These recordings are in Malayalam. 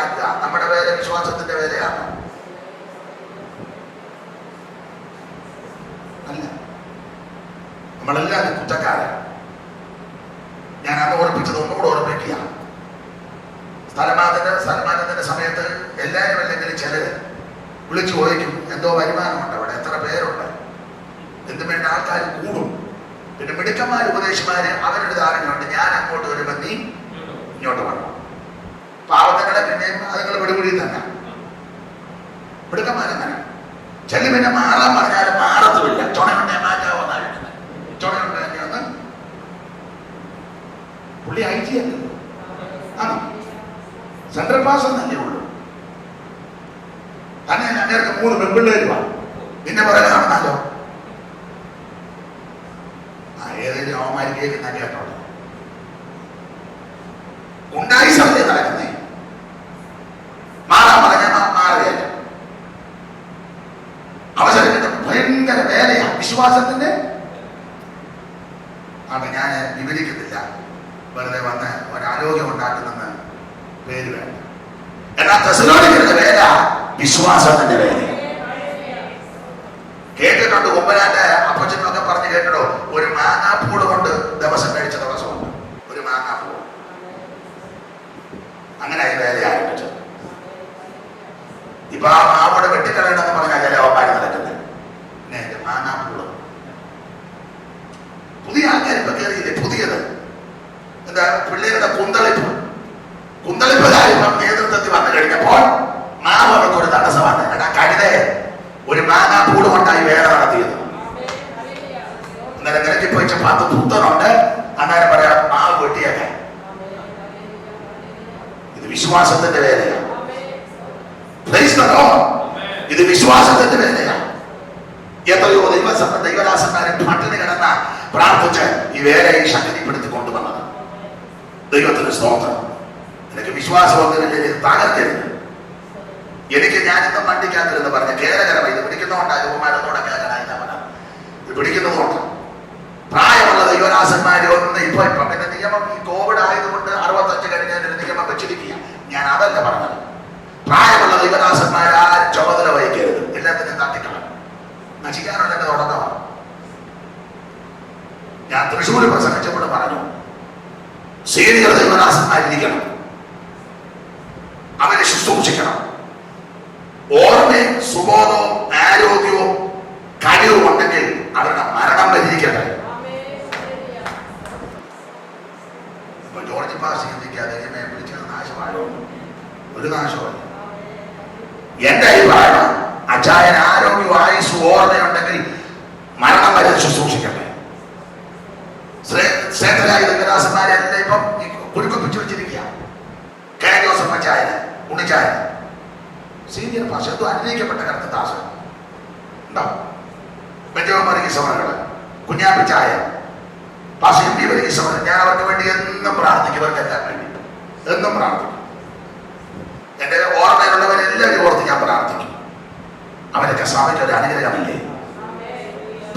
സഹായിക്കുക. നമ്മുടെ വേല വിശ്വാസത്തിന്റെ വേലയാണ്. അല്ല, നമ്മളെല്ലാവരും കുറ്റക്കാരാണ്. ഞാൻ അന്ന് ഓർപ്പിച്ചത് ഒന്നുകൂടെ ഓർപ്പിക്കുക. സ്ഥലമാറ്റത്തിന്റെ സമയത്ത് എല്ലാവരും അല്ലെങ്കിൽ ചിലര് വിളിച്ചു ചോദിക്കും, എന്തോ വരുമാനമുണ്ട് അവിടെ, എത്ര പേരുണ്ട്, എന്തും വേണ്ട ആൾക്കാർ കൂടും. പിന്നെ മിടുക്കന്മാർ ഉപദേശിമാര് അവരുടെ ധാരണയുണ്ട്, ഞാൻ അങ്ങോട്ട് വരുമ്പോൾ നീ ഇങ്ങോട്ട് വരണം. പാവത്തങ്ങളെ പിന്നെയും അതുങ്ങൾ വിടുപിടി തന്നെ. മിടുക്കന്മാരങ്ങനെ ചെല്ലു പിന്നെ മാറാൻ പറഞ്ഞാലും മാറത്തുമില്ല. ചുണയുണ്ടെ മാറ്റാവുന്നതാണ്. ചുണയുണ്ടെ ഒന്ന് പുള്ളി ഐ ടി അല്ലല്ലോ, ആണോ? സെൻട്രൽ പാസ് എന്നല്ലേ ഉള്ളൂ. തന്നെ അങ്ങേർക്ക് 3 പെൺപിള്ളേരുമാണ്. പിന്നെ പറയാൻ നടന്നാലോ ഏതെങ്കിലും അവന്മാര് കേൾക്കുന്ന കേട്ടോളൂ. ഉണ്ടായി സമയത്ത് നടക്കുന്നേ മാറാൻ പറഞ്ഞ മാറുകയല്ല. അവസരത്തിന്റെ ഭയങ്കര വേലയാണ് വിശ്വാസത്തിന്റെ. അത് ഞാൻ വിവരിക്കുന്നില്ല, വെറുതെ വന്ന് ഒരാരോഗ്യം ഉണ്ടാക്കുന്നെന്ന് പേര് വേണ്ട. എന്നാൽ തെസ്സലോനിക്കരുടെ വേല വിശ്വാസത്തിന്റെ വേല. കേട്ടിട്ടുണ്ട്, കുമ്പനാന്റെ അപ്പച്ചനൊക്കെ പറഞ്ഞ് കേട്ടിട്ടോ, ഒരു മാങ്ങാപ്പൂട് കൊണ്ട് ദിവസം കഴിച്ച ദിവസമുണ്ട്. ഒരു മാങ്ങാപ്പൂട്. അങ്ങനെ ഈ വേല ആരംഭിച്ചത്. ഇപ്പൊ ആ മാവോടെ വെട്ടിക്കളയണമെന്ന് പറഞ്ഞാൽ ചില അവന്മാര് നടക്കുന്നത്. പിന്നെ മാങ്ങാപ്പൂട് പുതിയ ആൾക്കാർ ഇപ്പൊ കയറിയില്ലേ? പുതിയത് എന്താ? പിള്ളേരുടെ കുന്തളിപ്പുകാരിപ്പം നേതൃത്വത്തിൽ വന്നു കഴിഞ്ഞപ്പോൾ മാവ് അവർക്കൊരു തടസ്സമാണ്. എടാ കഴുതേ, ഒരു മാങ്ങാപ്പൂട് കൊണ്ടായി വേല നടത്തിയത്. അന്നേരം നിരക്കി പോയിച്ച 10 പുത്തനുണ്ട്. അന്നേരം പറയാം മാവ് വെട്ടിയൊക്കെ. ഇത് വിശ്വാസത്തിന്റെ വേലയാണ്. ഇത് വിശ്വാസത്തിന്റെ വേലയാണ്. എത്രയോ ദൈവദാസന്മാരെ പട്ടിണി കിടന്ന പ്രാർത്ഥിച്ച് ഈ വേലയെ ശക്തിപ്പെടുത്തി കൊണ്ടുവന്നത്. ദൈവത്തിന് സ്തോത്രം. എനിക്ക് വിശ്വാസം ഒന്നുമില്ല, തകർക്കരുത്. എനിക്ക് ഞാനിന്നും വണ്ടിക്കാത്തിരുന്ന് പറഞ്ഞ കേരകരമായി ഇത് പിടിക്കുന്നതുകൊണ്ടാണ് ഉപമാനത്തോടെ കേൾക്കാനായി ഞാൻ പറഞ്ഞത്. ഇത് പിടിക്കുന്നതുകൊണ്ട് പ്രായമുള്ള ദൈവദാസന്മാരെ ഒന്ന് ഇപ്പൊ പിന്നെ നിയമം ഈ കോവിഡ് ആയതുകൊണ്ട് 65 കഴിഞ്ഞൊരു നിയമം വെച്ചിരിക്കുക. ഞാൻ അതല്ല പറഞ്ഞത്. പ്രായമുള്ള ദൈവദാസന്മാരാരും ചുമതല വഹിക്കരുത്. എല്ലാത്തിനും തട്ടിക്കളണം. നശിക്കാനുള്ള തുടക്കമാണ്. ഞാൻ തൃശ്ശൂർ പ്രസംഗിച്ചപ്പോൾ പറഞ്ഞു, സീനിയർ ദൈവദാസന്മാരിരിക്കണം, അവരെ ശുശ്രൂഷിക്കണം. ഓർമ്മയും സുബോധവും ആരോഗ്യവും കഴിവും ഉണ്ടെങ്കിൽ അവരുടെ മരണം വരിയിരിക്കട്ടെ. ഇപ്പൊ ജോർജ് പാസ് ചിന്തിക്കാതെ വിളിച്ചത് നാശമാണോ? ഒരു നാശമല്ല. എന്റെ അഭിപ്രായം, അച്ചായൻ ആരോഗ്യവും ആയുസ്സും ഓർമ്മയുണ്ടെങ്കിൽ മരണം വരെ ശുശ്രൂഷിക്കട്ടെ. ശ്രേഷ്ഠരായ ദൈവദാസന്മാരെല്ലാം ഇപ്പം കുരുക്കൊപ്പിച്ചു വെച്ചിരിക്കുക. കെ ജോസഫ് അച്ചായന്, ഉണ്ണിച്ചായൻ, സീനിയർ ഭാഷ എന്തോ അനുഗ്രഹിക്കപ്പെട്ട കർത്തദാസൻ ഉണ്ടോ? ബെഞ്ചമിൻ വർഗീസവറുകള്, കുഞ്ഞാപ്പിച്ചായ, ഭാഷ എം പി വർഗീസവർ. ഞാൻ അവർക്ക് വേണ്ടി എന്നും പ്രാർത്ഥിക്കും. ഇവർക്കെല്ലാം വേണ്ടി എന്നും പ്രാർത്ഥിക്കും. എന്റെ ഓർമ്മയിലുള്ളവരെല്ലാവരും ഓർത്ത് ഞാൻ പ്രാർത്ഥിക്കും. അവരൊക്കെ സഭയ്ക്ക് ഒരു അനുഗ്രഹമില്ലേ?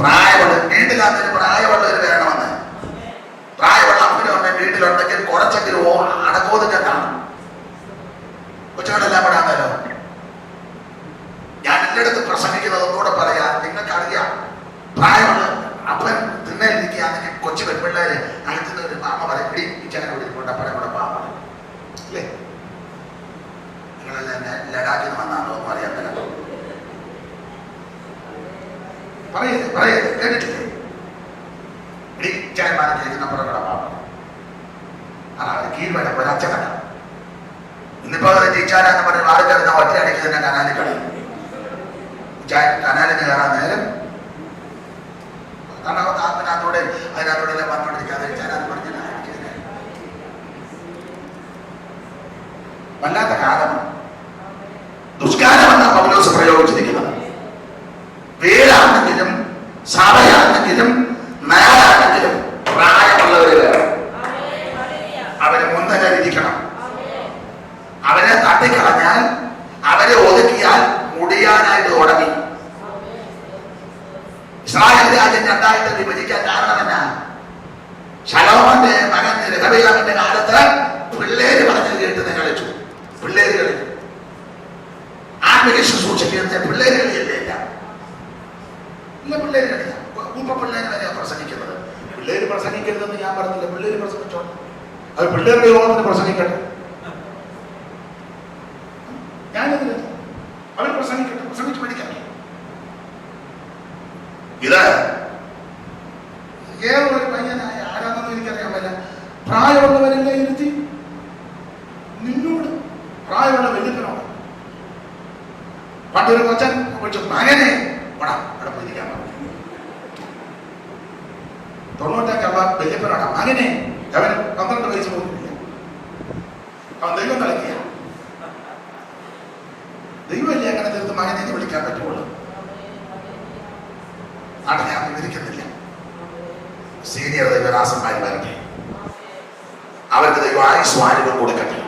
പ്രായമുള്ള വീട്ടിലാണെങ്കിൽ പ്രായമുള്ളവർ വേണമെന്ന്. പ്രായമുള്ള അമ്മയുണ്ട് വീട്ടിലുണ്ടെങ്കിൽ കുറച്ചെങ്കിലും അടക്കോതൊക്കെ കാണും. കൊച്ചുകളെല്ലാം പെടാമല്ലോ. ഞാൻ എല്ലായിടത്തും പ്രസംഗിക്കുന്നത് ഒന്നുകൂടെ പറയാം. നിങ്ങൾക്കറിയാം, പ്രായമുള്ള അപ്പൻ തിന്നലിരിക്കുകയാണെങ്കിൽ കൊച്ചു പെൺപിള്ളേര് അടുത്തുനിന്ന് ഒരു മാമ പറയും, ഇടി ഇച്ചങ്ങനെ വിളിക്കൊണ്ട് അപ്പനെ കൂടെ പാമ അല്ലേ? നിങ്ങളെല്ലാം ലഡാക്കിൽ നിന്ന് വന്നാണോ എന്ന് അറിയാൻ പറ്റും. പറയരുത് കേട്ടിട്ടില്ലേ? ഇടി ഇച്ചന്മാരെ നമ്മുടെ കൂടെ പാമ. കീഴ്വേട ഒരച്ചകട. ഇന്നിപ്പോ ടീച്ചാരാന്ന് പറഞ്ഞ് വാടിക്കടുന്ന ഒറ്റ അടിക്ക് തന്നെ കനാലിൽ കളയും. കനാലിന് കയറാൻ നേരം അതിനകത്തൂടെ വന്നോണ്ടിരിക്കാതെ ചാരാന്ന് പറഞ്ഞ വല്ലാത്ത കാലമാണ്. ദുഷ്കാലമെന്ന പൗലോസ് പ്രയോഗിച്ചിരിക്കുന്നത്. വീടാണെങ്കിലും സഭയാണെങ്കിലും നാടാണെങ്കിലും പ്രായമുള്ളവര് വേണം. അവര് മുൻനിരയിലിരിക്കണം. അവരെ തട്ടിക്കളഞ്ഞാൽ, അവരെ ഒതുക്കിയാൽ മുടിയാനായിട്ട് തുടങ്ങി. ഇസ്രായേൽ രാജ്യം 2 വിഭജിക്കാൻ കാരണം എന്നാ? ശലോമോന്റെ മകൻ രെഹബെയാമിന്റെ കാലത്ത് പിള്ളേര് പറഞ്ഞത് കേട്ട് കളിച്ചു. പിള്ളേര് കളിച്ചു. ആത്മീയ ശുശ്രൂഷിക്കുന്നത് പിള്ളേര് കളിയല്ലേ? ഇല്ല, പിള്ളേര് കളിയാ. ഇപ്പൊ പിള്ളേര് വരെയാ പ്രസംഗിക്കുന്നത്. പിള്ളേര് പ്രസംഗിക്കരുതെന്ന് ഞാൻ പറഞ്ഞില്ല, പിള്ളേര് പ്രസംഗിച്ചോ. അത് പിള്ളേരുടെ യോഗത്തിന് പ്രസംഗിക്കട്ടെ, ഞാനിതില്ല. അവർ പ്രസംഗിക്കട്ടെ, പ്രസംഗിച്ച് പഠിക്കട്ടെ. ഇത് ഏതൊരു പയ്യനായ ആരാണെന്ന് എനിക്കറിയാൻ പറ്റില്ല. പ്രായമുള്ളവരെല്ലാം ഇരുത്തി നിന്നോട് പ്രായമുള്ള വല്യപ്പനോട് പണ്ടൊരു കൊച്ചൻ വിളിച്ചു, മകനെ അവിടെ പോയിരിക്കാൻ പറഞ്ഞു. 95 വല്യപ്പനോടാ മകനെ. അവന് 12 വയസ്സ് പോയിട്ടില്ല. അവൻ ദൈവം കളിക്കുക. ദൈവമല്ലേ അങ്ങനെ തീർത്ത് മകനെ വിളിക്കാൻ പറ്റുള്ളൂ. ആണ് ഞാൻ വിവരിക്കുന്നില്ല. സീനിയർ ദൈവദാസന്മാർ വരട്ടെ, അവർക്ക് ദൈവം ആയുസ്സും ആരോഗ്യം കൊടുക്കട്ടെ.